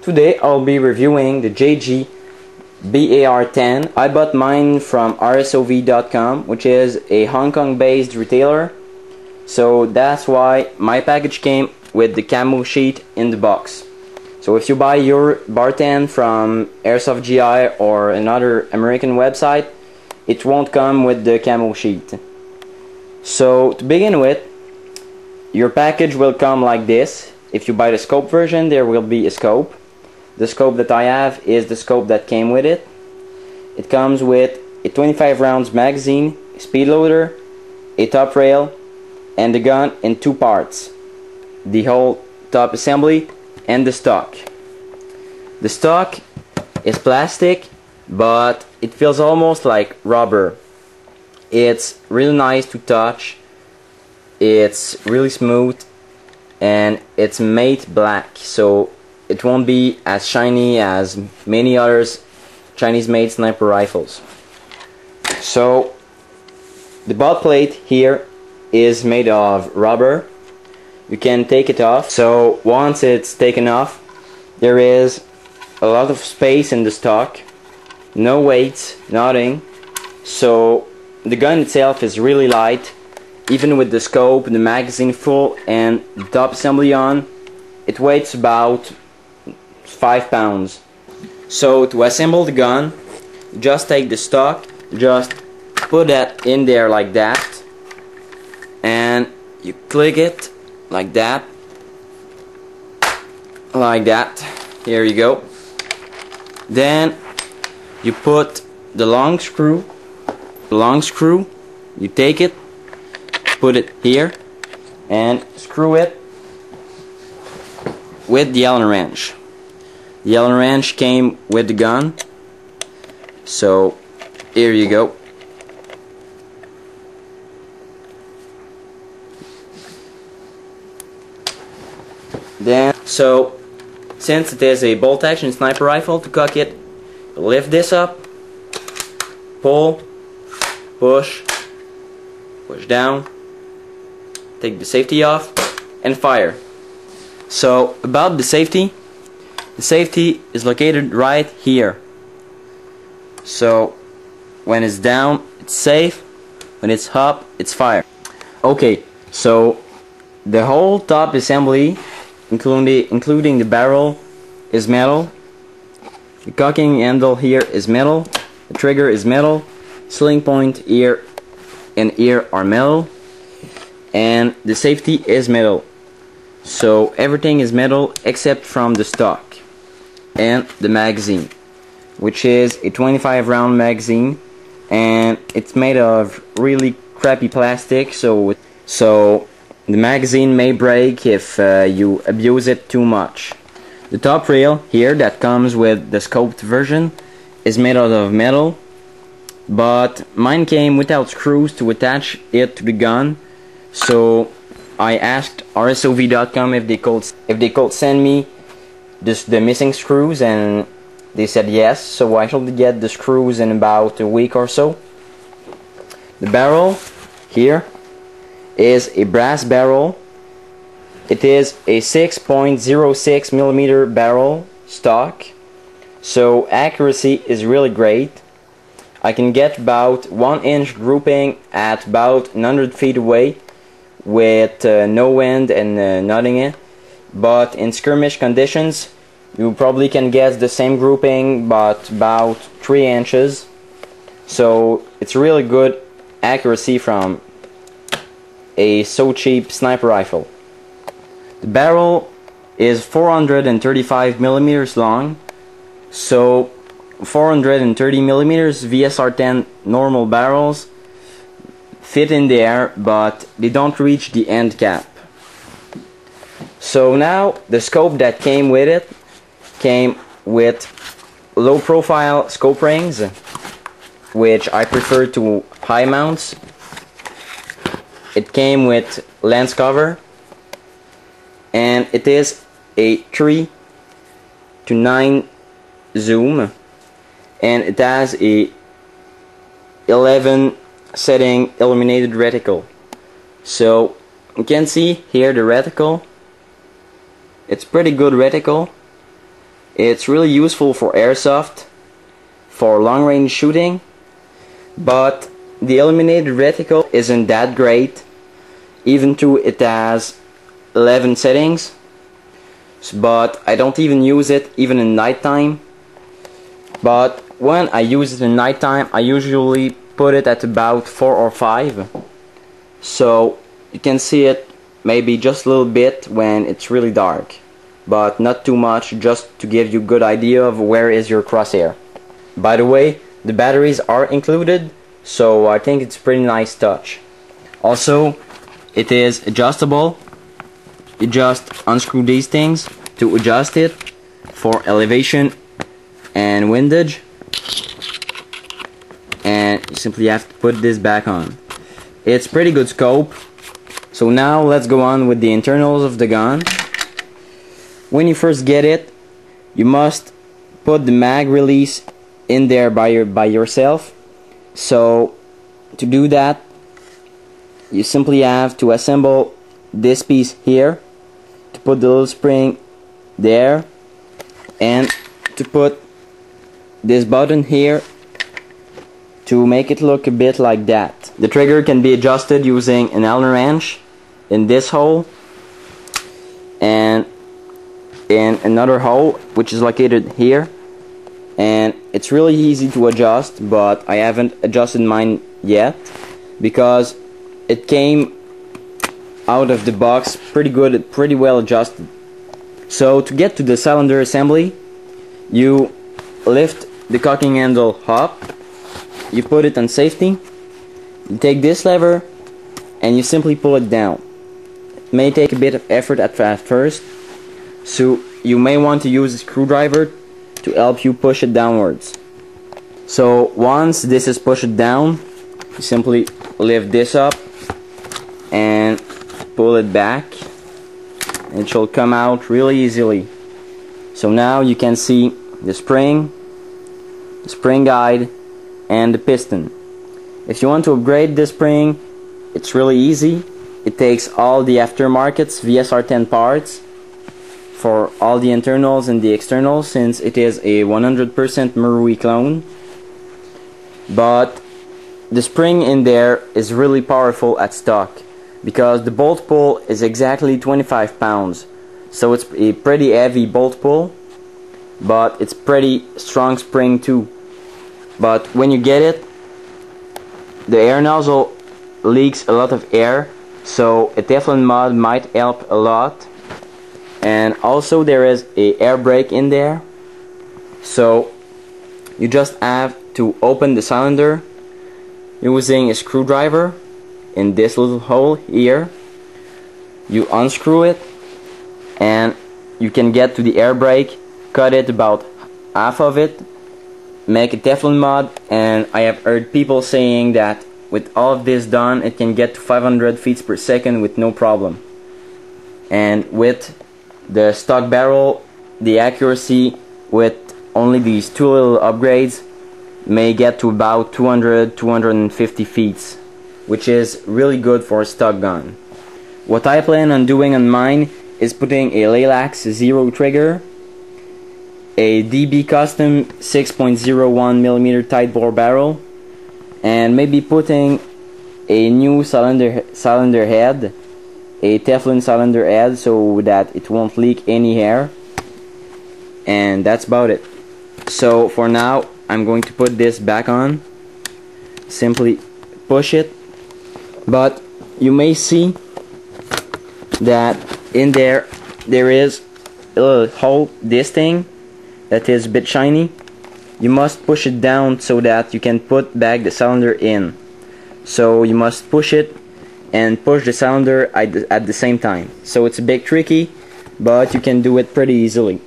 Today I'll be reviewing the JG BAR-10. I bought mine from airsoft.com, which is a Hong Kong based retailer, so that's why my package came with the camo sheet in the box. So if you buy your BAR-10 from Airsoft GI or another American website, it won't come with the camo sheet. So to begin with, your package will come like this. If you buy the scope version, there will be a scope. The scope that I have is the scope that came with it. It comes with a 25 rounds magazine, a speed loader, a top rail, and the gun in two parts: the whole top assembly and the stock. The stock is plastic, but it feels almost like rubber. It's really nice to touch, it's really smooth, and it's matte black, so it won't be as shiny as many others Chinese made sniper rifles. So the butt plate here is made of rubber. You can take it off. So once it's taken off, there is a lot of space in the stock, no weight, nothing. So the gun itself is really light. Even with the scope, the magazine full, and the top assembly on, it weighs about 5 pounds. So to assemble the gun, just take the stock, just put that in there like that, and you click it like that, here you go. Then you put the long screw, you take it, put it here, and screw it with the Allen wrench. The Allen wrench came with the gun, so here you go. Then, so since it is a bolt action sniper rifle, to cock it, lift this up, pull, push down, take the safety off, and fire. So about the safety is located right here. So when it's down, it's safe. When it's up, it's fire. Okay, so the whole top assembly, including the barrel, is metal. The cocking handle here is metal. The trigger is metal. Sling point here and here are metal. And the safety is metal. So everything is metal except from the stock and the magazine, which is a 25 round magazine, and it's made of really crappy plastic, so the magazine may break if you abuse it too much. The top rail here that comes with the scoped version is made out of metal, but mine came without screws to attach it to the gun, so I asked airsoft.com if they could send me the missing screws, and they said yes, so I should get the screws in about a week or so. The barrel here is a brass barrel. It is a 6.06mm barrel stock, so accuracy is really great. I can get about 1 inch grouping at about 100 feet away with no wind and nothing in. But in skirmish conditions, you probably can get the same grouping, but about 3 inches. So it's really good accuracy from a so cheap sniper rifle. The barrel is 435 millimeters long, so 430 millimeters VSR-10 normal barrels fit in there, but they don't reach the end cap. So now the scope that came with it came with low profile scope rings, which I prefer to high mounts. It came with lens cover, and it is a 3:9 zoom, and it has a 11 setting illuminated reticle. So you can see here the reticle. It's pretty good reticle. It's really useful for airsoft, for long range shooting, but the illuminated reticle isn't that great, even though it has 11 settings, but I don't even use it even in nighttime. But when I use it in nighttime, I usually put it at about 4 or 5, so you can see it maybe just a little bit when it's really dark, but not too much, just to give you a good idea of where is your crosshair. By the way, the batteries are included, so I think it's a pretty nice touch. Also, it is adjustable. You just unscrew these things to adjust it for elevation and windage, and you simply have to put this back on. It's pretty good scope. So now let's go on with the internals of the gun. When you first get it, you must put the mag release in there by yourself. So to do that, you simply have to assemble this piece here, to put the little spring there, and to put this button here to make it look a bit like that. The trigger can be adjusted using an Allen wrench in this hole and in another hole which is located here, and it's really easy to adjust, but I haven't adjusted mine yet because it came out of the box pretty good, pretty well adjusted. So to get to the cylinder assembly, you lift the cocking handle up, you put it on safety, you take this lever and you simply pull it down. It may take a bit of effort at first, so you may want to use a screwdriver to help you push it downwards. So once this is pushed down, you simply lift this up and pull it back, and it shall come out really easily. So now you can see the spring guide, and the piston. If you want to upgrade the spring, it's really easy. It takes all the aftermarket's BAR-10 parts for all the internals and the externals, since it is a 100% Marui clone. But the spring in there is really powerful at stock, because the bolt pull is exactly 25 pounds. So it's a pretty heavy bolt pull, but it's pretty strong spring too. But when you get it, the air nozzle leaks a lot of air, so a Teflon mod might help a lot. And also there is a air brake in there, so you just have to open the cylinder using a screwdriver in this little hole here. You unscrew it and you can get to the air brake, cut it about half of it, make a Teflon mod, and I have heard people saying that with all of this done, it can get to 500 feet per second with no problem. And with the stock barrel, the accuracy with only these two little upgrades may get to about 200-250 feet, which is really good for a stock gun. What I plan on doing on mine is putting a Lilacs Zero trigger, a DB Custom 6.01mm tight bore barrel, and maybe putting a new cylinder head, a Teflon cylinder head, so that it won't leak any air. And that's about it. So for now, I'm going to put this back on. Simply push it, but you may see that in there is a little hole, this thing that is a bit shiny. You must push it down so that you can put back the cylinder in. So you must push it and push the cylinder at the same time. So it's a bit tricky, but you can do it pretty easily.